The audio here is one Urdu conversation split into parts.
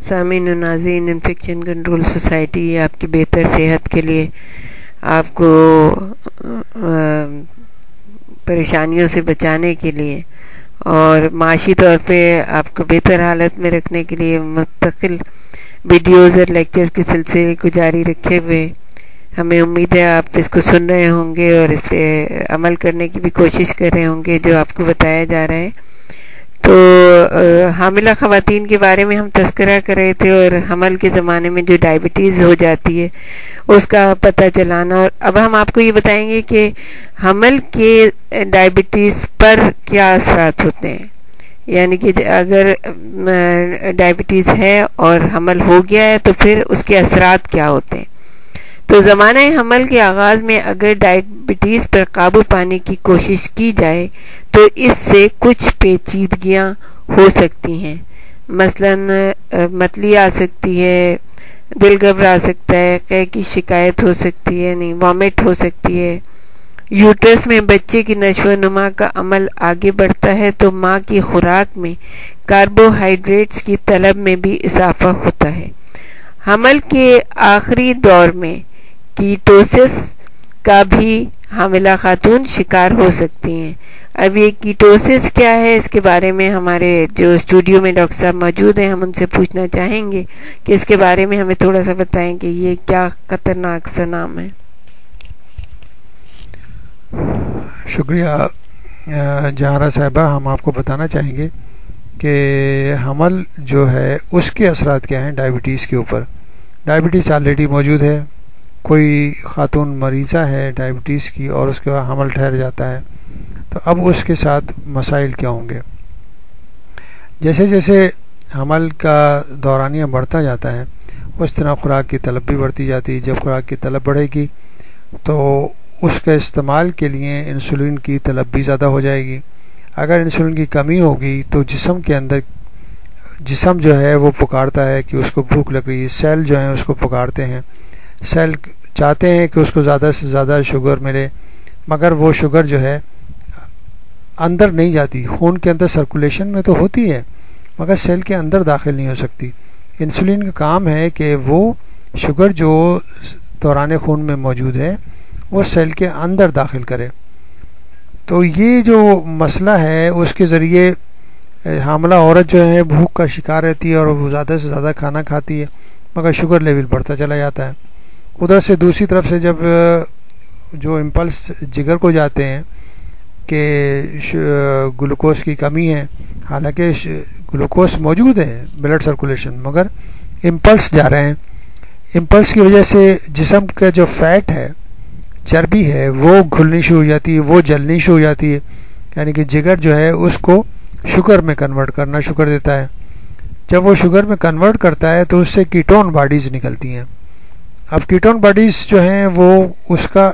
سامعین و ناظرین، انفیکشن کنٹرول سوسائٹی آپ کی بہتر صحت کے لیے، آپ کو پریشانیوں سے بچانے کے لیے اور معاشی طور پہ آپ کو بہتر حالت میں رکھنے کے لیے مستقل ویڈیوز اور لیکچر کے سلسلے کو جاری رکھے ہوئے، ہمیں امید ہے آپ اس کو سن رہے ہوں گے اور اس پہ عمل کرنے کی بھی کوشش کر رہے ہوں گے جو آپ کو بتایا جا رہا ہے۔ تو حاملہ خواتین کے بارے میں ہم تذکرہ کر رہے تھے اور حمل کے زمانے میں جو ڈائبٹیز ہو جاتی ہے اس کا پتہ چلانا، اور اب ہم آپ کو یہ بتائیں گے کہ حمل کے ڈائبٹیز پر کیا اثرات ہوتے ہیں، یعنی کہ اگر ڈائبٹیز ہے اور حمل ہو گیا ہے تو پھر اس کے اثرات کیا ہوتے ہیں۔ تو زمانہ حمل کے آغاز میں اگر ڈائبٹیز پر قابو پانے کی کوشش کی جائے تو اس سے کچھ پیچیدگیاں ہو سکتی ہیں، مثلا متلی آ سکتی ہے، دل گھبرا سکتا ہے، قے کی شکایت ہو سکتی ہے، وامٹ ہو سکتی ہے۔ یوٹرس میں بچے کی نشو و نما کا عمل آگے بڑھتا ہے تو ماں کی خوراک میں کاربوہائیڈریٹس کی طلب میں بھی اضافہ ہوتا ہے۔ حمل کے آخری دور میں کیٹوسس کا بھی حاملہ خاتون شکار ہو سکتی ہیں۔ اب یہ کیٹوسس کیا ہے، اس کے بارے میں ہمارے جو اسٹوڈیو میں ڈاکٹر صاحب موجود ہیں، ہم ان سے پوچھنا چاہیں گے کہ اس کے بارے میں ہمیں تھوڑا سا بتائیں کہ یہ کیا خطرناک سا نام ہے۔ شکریہ جہارہ صاحبہ، ہم آپ کو بتانا چاہیں گے کہ حمل جو ہے اس کے اثرات کیا ہیں ڈائبٹیز کے اوپر۔ ڈائبٹیز آلریڈی موجود ہے، کوئی خاتون مریضہ ہے ڈائبٹیز کی اور اس کے بعد حمل ٹھہر جاتا ہے، تو اب اس کے ساتھ مسائل کیا ہوں گے۔ جیسے جیسے حمل کا دورانیہ بڑھتا جاتا ہے اس طرح خوراک کی طلب بھی بڑھتی جاتی ہے۔ جب خوراک کی طلب بڑھے گی تو اس کے استعمال کے لیے انسولین کی طلب بھی زیادہ ہو جائے گی۔ اگر انسولین کی کمی ہوگی تو جسم کے اندر جسم جو ہے وہ پکارتا ہے کہ اس کو بھوک لگ رہی ہے، سیل جو ہیں اس کو پکارتے ہیں، سیل چاہتے ہیں کہ اس کو زیادہ سے زیادہ شوگر ملے، مگر وہ شوگر جو ہے اندر نہیں جاتی، خون کے اندر سرکولیشن میں تو ہوتی ہے مگر سیل کے اندر داخل نہیں ہو سکتی۔ انسولین کا کام ہے کہ وہ شوگر جو دوران خون میں موجود ہے وہ سیل کے اندر داخل کرے۔ تو یہ جو مسئلہ ہے اس کے ذریعے حاملہ عورت جو ہے بھوک کا شکار رہتی ہے اور وہ زیادہ سے زیادہ کھانا کھاتی ہے مگر شوگر لیول بڑھتا چلا جاتا ہے۔ ادھر سے دوسری طرف سے جب جو امپلس جگر کو جاتے ہیں کہ گلوکوز کی کمی ہے، حالانکہ گلوکوز موجود ہے بلڈ سرکولیشن مگر امپلس جا رہے ہیں، امپلس کی وجہ سے جسم کا جو فیٹ ہے، چربی ہے، وہ گھلنی شروع ہو جاتی ہے، وہ جلنی شروع ہو جاتی ہے، یعنی کہ جگر جو ہے اس کو شوگر میں کنورٹ کرنا شوگر دیتا ہے۔ جب وہ شوگر میں کنورٹ کرتا ہے تو اس سے کیٹون باڈیز نکلتی ہیں۔ اب کیٹون باڈیز جو ہیں وہ اس کا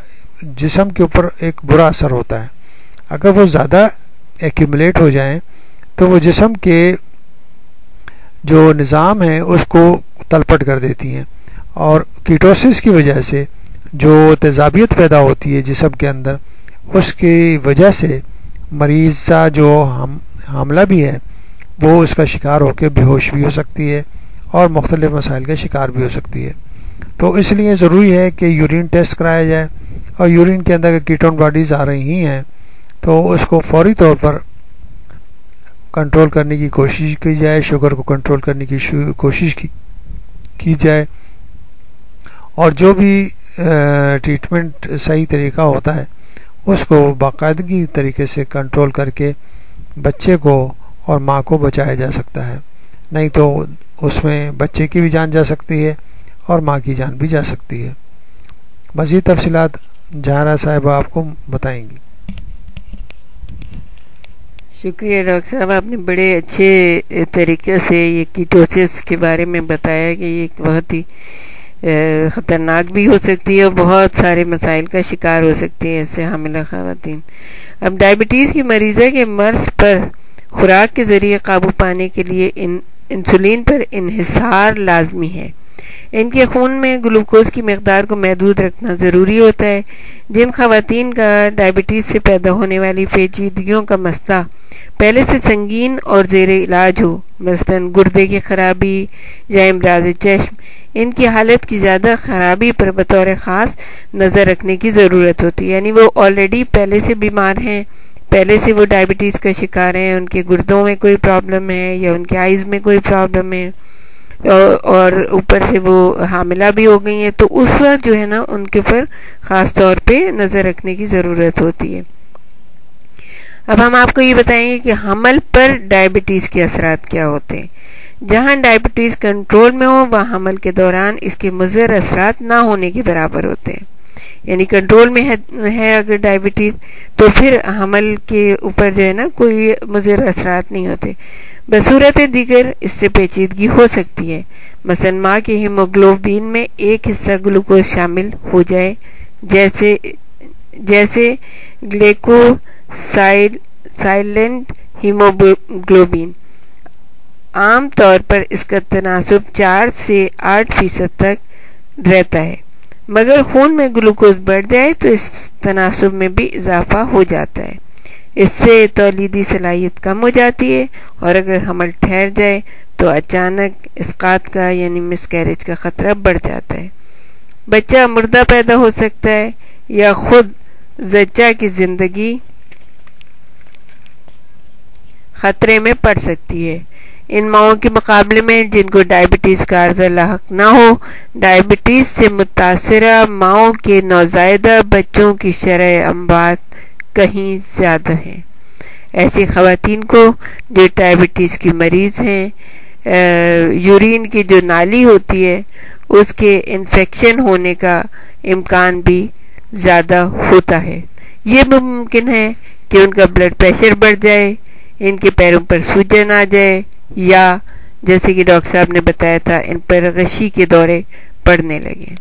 جسم کے اوپر ایک برا اثر ہوتا ہے، اگر وہ زیادہ ایکیومولیٹ ہو جائیں تو وہ جسم کے جو نظام ہیں اس کو تلپٹ کر دیتی ہیں، اور کیٹوسس کی وجہ سے جو تیزابیت پیدا ہوتی ہے جسم کے اندر، اس کی وجہ سے مریضہ جو حاملہ بھی ہے وہ اس کا شکار ہو کے بے ہوش بھی ہو سکتی ہے اور مختلف مسائل کا شکار بھی ہو سکتی ہے۔ تو اس لیے ضروری ہے کہ یورین ٹیسٹ کرایا جائے، اور یورین کے اندر کیٹون باڈیز آ رہی ہیں تو اس کو فوری طور پر کنٹرول کرنے کی کوشش کی جائے، شوگر کو کنٹرول کرنے کی کوشش کی جائے، اور جو بھی ٹریٹمنٹ صحیح طریقہ ہوتا ہے اس کو باقاعدگی طریقے سے کنٹرول کر کے بچے کو اور ماں کو بچایا جا سکتا ہے، نہیں تو اس میں بچے کی بھی جان جا سکتی ہے اور ماں کی جان بھی جا سکتی ہے۔ مزید تفصیلات جہارہ صاحبہ آپ کو بتائیں گی۔ شکریہ ڈاکٹر صاحب، آپ نے بڑے اچھے طریقے سے یہ کیٹوسس کے بارے میں بتایا کہ یہ بہت ہی خطرناک بھی ہو سکتی ہے اور بہت سارے مسائل کا شکار ہو سکتی ہیں اس سے حاملہ خواتین۔ اب ڈائبٹیز کی مریضہ کے مرض پر خوراک کے ذریعے قابو پانے کے لیے انسولین پر انحصار لازمی ہے۔ ان کے خون میں گلوکوز کی مقدار کو محدود رکھنا ضروری ہوتا ہے۔ جن خواتین کا ڈائبٹیز سے پیدا ہونے والی پیچیدگیوں کا مسئلہ پہلے سے سنگین اور زیر علاج ہو، مثلاً گردے کی خرابی یا امراض چشم، ان کی حالت کی زیادہ خرابی پر بطور خاص نظر رکھنے کی ضرورت ہوتی ہے۔ یعنی وہ آلریڈی پہلے سے بیمار ہیں، پہلے سے وہ ڈائبٹیز کا شکار ہیں، ان کے گردوں میں کوئی پرابلم ہے یا ان کے آئیز میں کوئی پرابلم ہے، اور اوپر سے وہ حاملہ بھی ہو گئی ہیں، تو اس وقت جو ہے نا ان کے اوپر خاص طور پہ نظر رکھنے کی ضرورت ہوتی ہے۔ اب ہم آپ کو یہ بتائیں گے کہ حمل پر ڈائبٹیز کے اثرات کیا ہوتے ہیں۔ جہاں ڈائبٹیز کنٹرول میں ہو وہاں حمل کے دوران اس کے مضر اثرات نہ ہونے کے برابر ہوتے ہیں۔ یعنی کنٹرول میں ہے اگر ڈائبٹیز تو پھر حمل کے اوپر جو ہے نا کوئی مضر اثرات نہیں ہوتے۔ بصورت دیگر اس سے پیچیدگی ہو سکتی ہے، مثلا ماں کے ہیموگلوبین میں ایک حصہ گلوکوز شامل ہو جائے جیسے گلیکوسائلنٹ ہیموگلوبین۔ عام طور پر اس کا تناسب 4 سے 8% تک رہتا ہے، مگر خون میں گلوکوز بڑھ جائے تو اس تناسب میں بھی اضافہ ہو جاتا ہے۔ اس سے تولیدی صلاحیت کم ہو جاتی ہے، اور اگر حمل ٹھہر جائے تو اچانک اسقاط کا یعنی مس کیریج کا خطرہ بڑھ جاتا ہے۔ بچہ مردہ پیدا ہو سکتا ہے یا خود زچہ کی زندگی خطرے میں پڑ سکتی ہے۔ ان ماؤں کے مقابلے میں جن کو ڈائبٹیز کا عارضہ لاحق نہ ہو، ڈائبٹیز سے متاثرہ ماؤں کے نوزائیدہ بچوں کی شرح اموات کہیں زیادہ ہے۔ ایسی خواتین کو جو ڈائبٹیز کی مریض ہیں، یورین کی جو نالی ہوتی ہے اس کے انفیکشن ہونے کا امکان بھی زیادہ ہوتا ہے۔ یہ بھی ممکن ہے کہ ان کا بلڈ پریشر بڑھ جائے، ان کے پیروں پر سوجن آ جائے، یا جیسے کہ ڈاکٹر صاحب نے بتایا تھا ان پر غشی کے دورے پڑنے لگے۔